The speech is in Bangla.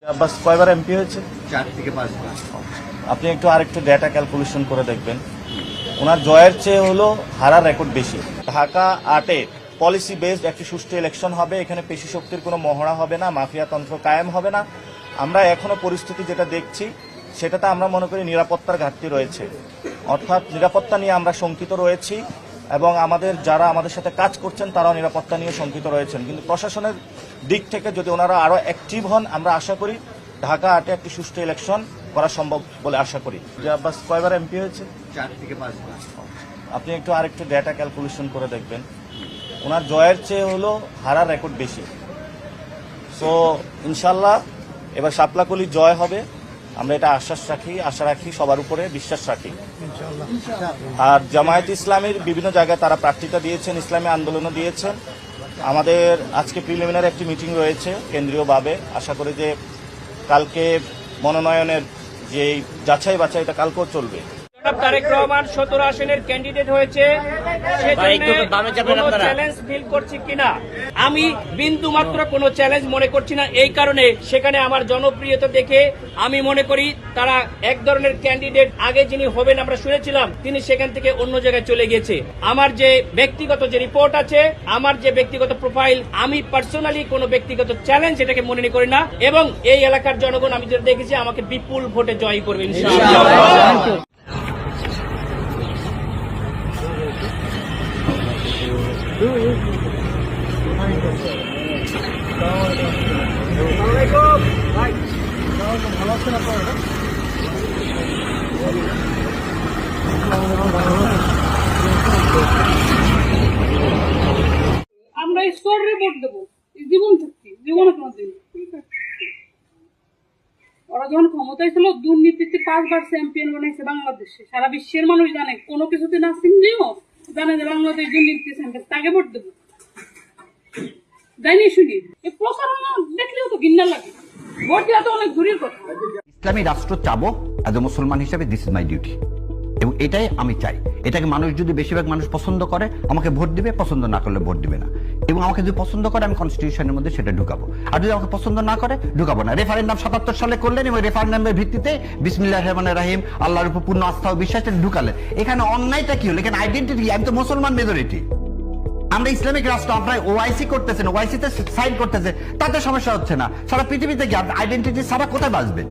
আব্বাস কয়বার এমপি হয়েছে? 4 থেকে 5 বার। আপনি একটু আরেকটু ডেটা ক্যালকুলেশন করে দেখবেন। ওনার জয়ের চেয়ে হলো হারার রেকর্ড বেশি। ঢাকা 8-এ পলিসি বেসড একটি সুষ্ঠু ইলেকশন হবে। এখানে পেশি শক্তির কোনো মহড়া হবে না, মাফিয়াতন্ত্র কায়েম হবে না। আমরা এখনো পরিস্থিতি যেটা দেখছি সেটাতে আমরা মনে করি নিরাপত্তার ঘাটতি রয়েছে, অর্থাৎ নিরাপত্তা নিয়ে আমরা শঙ্কিত রয়েছি এবং যারা আমাদের সাথে কাজ করছেন তারাও নিরাপত্তা নিয়ে শঙ্কিত রয়েছেন। কিন্তু প্রশাসনের দিক থেকে যদি ওনারা আরও অ্যাক্টিভ হন, আমরা আশা করি ঢাকা 8-এ একটি সুষ্ঠু ইলেকশন করা সম্ভব বলে আশা করি। যে আব্বাস কয়বার এমপি হয়েছে? 4 থেকে 5 বার। আপনি একটু আরেকটু ডেটা ক্যালকুলেশন করে দেখবেন। ওনার জয়ের চেয়ে হলো হারার রেকর্ড বেশি। সো ইনশাল্লাহ এবার শাপলাকলি জয় হবে, আমরা এটা আশা রাখি, সবার উপরে বিশ্বাস রাখি। আর জামায়াত ইসলামের বিভিন্ন জায়গায় তারা প্রার্থিতা দিয়েছেন, ইসলামী আন্দোলনও দিয়েছেন। আমাদের আজকে প্রিলিমিনারি একটি মিটিং রয়েছে কেন্দ্রীয়ভাবে। আশা করি যে কালকে মনোনয়নের যে যাচাই বাছাইটা কালকেও চলবে। তারেক রহমান 17 আসনের ক্যান্ডিডেট হয়েছে, চ্যালেঞ্জ ফিল করছি কিনা আমি বিন্দু মাত্র কোনো চ্যালেঞ্জ মনে করছি না। এই কারণে সেখানে আমার জনপ্রিয়তা দেখে আমি মনে করি তারা এক ধরনের ক্যান্ডিডেট আগে যিনি হবেন আমরা শুনেছিলাম তিনি সেখান থেকে অন্য জায়গায় চলে গেছে। আমার যে ব্যক্তিগত যে রিপোর্ট আছে, আমার যে ব্যক্তিগত প্রোফাইল, আমি পার্সোনালি কোনো ব্যক্তিগত চ্যালেঞ্জ এটাকে মনে করি না এবং এই এলাকার জনগণ আমি যেটা দেখেছি আমাকে বিপুল ভোটে জয়ী করবে ইনশাআল্লাহ। আমরা স্কোয়াডে ভোট দেবো জীবন শক্তি জীবনে কোনোদিন। ওরা যখন ক্ষমতায় ছিল দুর্নীতিতে 5 বার চ্যাম্পিয়ন বানাইছে বাংলাদেশে। সারা বিশ্বের মানুষ জানে, কোনো কিছুতে না চিনলেও জানে যে বাংলাদেশ দুর্নীতি চ্যাম্পিয়ন, তাকে ভোট দেবো। জানি শুনি এই প্রচারণা দেখলেও তো ঘৃণা লাগে। ভোট দেওয়া তো অনেক দূরের কথা। ইসলামী রাষ্ট্র চাবো অ্যাজ এ মুসলমান হিসেবে, দিস ইজ মাই ডিউটি, এবং এটাই আমি চাই। এটাকে মানুষ যদি বেশিরভাগ মানুষ পছন্দ করে আমাকে ভোট দিবে, পছন্দ না করলে ভোট দিবে না। এবং আমাকে যদি পছন্দ করে আমি কনস্টিটিউশনের মধ্যে সেটা ঢুকাবো, আর যদি আমাকে পছন্দ না করে ঢুকাবো না। রেফারেন্ডাম 77 সালে করলেন এবং রেফারেন্ডামের ভিত্তিতে বিসমিল্লাহির রহমানির রহিম আল্লাহর উপর পূর্ণ আস্থা ও বিশ্বাস ঢুকালেন। এখানে অন্যায়টা কি হলো? এখানে আইডেন্টিটি, আমি তো মুসলমান মেজরিটি, আমরা ইসলামিক রাষ্ট্র, আপনারা ওআইসি করতেছেন, ওআইসিতে সাইন করতেছে, তাতে সমস্যা হচ্ছে না। সারা পৃথিবীতে কি আইডেন্টিটি ছাড়া কোথায় বাঁচবেন?